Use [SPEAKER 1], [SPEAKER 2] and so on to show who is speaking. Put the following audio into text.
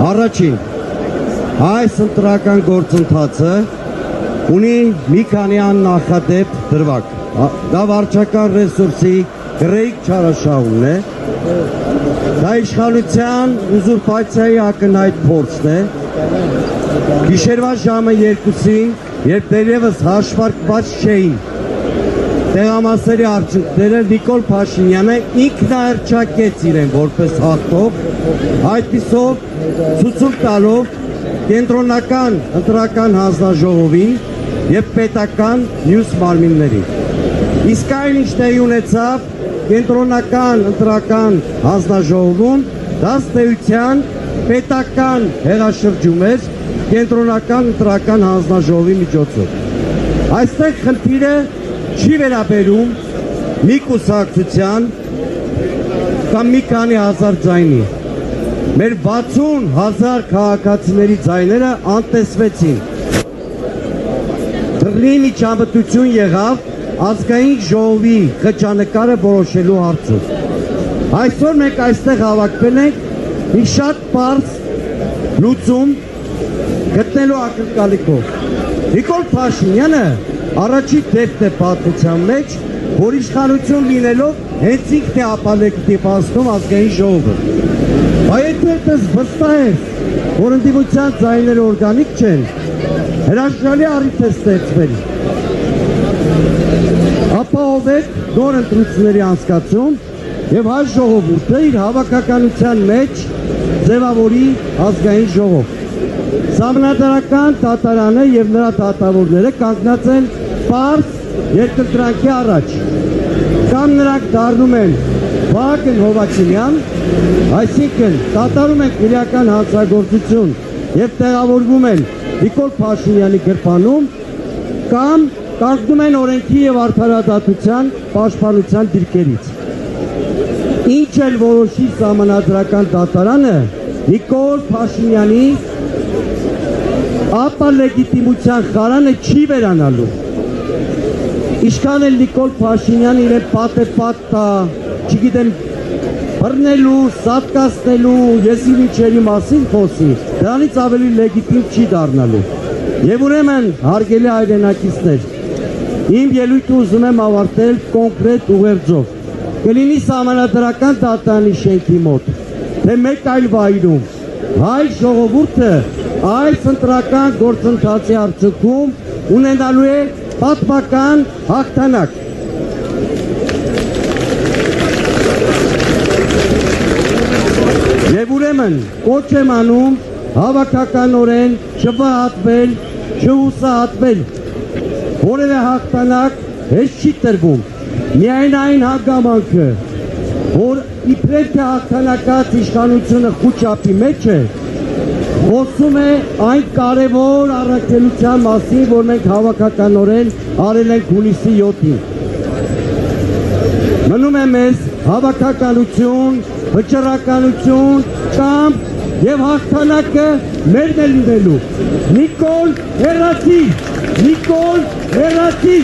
[SPEAKER 1] Առաջին, այս ընտրական գործընթացը ունի մի քանի աննախադեպ դրվագ։ Դա վարչական ռեսուրսի գրեիք չարաշահումն է, դա իշխանության ուզուրպացիայի ակնհայտ փորձն է, գիշերվա ժամը 2-ին, երբ դեռևս հաշվարկված չէին տեղամասերի արդյունքները, Նիկոլ Փաշինյանը ինքնահռչակեց իրեն որպես հաղթող, այդպիսով ցույց տալով կենտրոնական ընտրական հանձնաժողովին եւ պետական մյուս մարմիններին։ Իսկ այն ինչ տեղի ունեցավ կենտրոնական ընտրական հանձնաժողովում, դա ստեյության պետական հեղաշրջում էր կենտրոնական ընտրական հանձնաժողովի միջոցով։ Այստեղ խնդիրը չի վերաբերում մի կուսակցության կամ մի քանի հազար ձայնի։ Մեր 60,000 քաղաքացիների ձայները անտեսվեցին։ Դռնի միջամտություն եղավ ազգային ժողովի խճանկարը որոշելու հարցով։ Այսօր մենք այստեղ հավաքվել ենք մի շատ պարզ լուծում գտնելու ակնկալիքով։ Նիկոլ Փաշինյանը առաջին դեպքն է պատմության մեջ, որ իշխանություն լինելով հենց ինքն է ապալեկտիվացնում ազգային ժողովը։ Բայց այդպես վստահ է, որ ընդդիմության ձայները օրգանիկ չեն, հրաշալի առիթ է ստեղծվել։ Ապահովեք նոր ընտրությունների անցկացում եւ հայ ժողովուրդը իր հավաքականության մեջ ձևավորի ազգային ժողով։ Սահմանադրական դատարանը եւ նրա դատավորները կանգնած են պարզ երկընտրանքի առաջ։ Կամ նրանք դառնում են Վահագն Հովակիմյան, այսինքն դատարում են քրեական հանցագործություն եւ տեղավորվում են Նիկոլ Փաշինյանի գրպանում, կամ կանգնում են օրենքի եւ արդարադատության պաշտպանության դիրքերից։ Ինչ էլ որոշի սահմանադրական դատարանը, Նիկոլ Փաշինյանի ապալեգիտիմության խարանը չի վերանալու։ Ինչքան էլ Նիկոլ Փաշինյանը իրեն պատեպատ տա, չգիտեմ, բռնելու, սատկացնելու, եսի միջերի մասին խոսի, դրանից ավելի լեգիտիմ չի դառնալու։ Եվ ուրեմն, հարգելի հայրենակիցներ, իմ ելույթը ուզում եմ ավարտել կոնկրետ ուղերձով։ Կլինի սահմանադրական դատարանի շենքի մոտ, թե մեկ այլ վայրում, հայ ժողովուրդը այս ընտրական գործընթացի արդյունքում ունենալու է պատմական հաղթանակ։ Եվ ուրեմն կոչ եմ անում հավաքականորեն չվհատվել, չհուսահատվել, որևէ հաղթանակ հեշտ չի տրվում։ Միայն այն հանգամանքը, որ իբրև թե հաղթանակած իշխանությունը խուճապի մեջ է, խոսում է այն կարևոր առաքելության մասին, որ մենք հավաքականորեն արել ենք հունիսի 7-ին։ Մնում է մեզ հավաքականություն, վճռականություն, կամք եւ հաղթանակը մերն է լինելու։ Նիկոլ հեռացի, Նիկոլ հեռացի։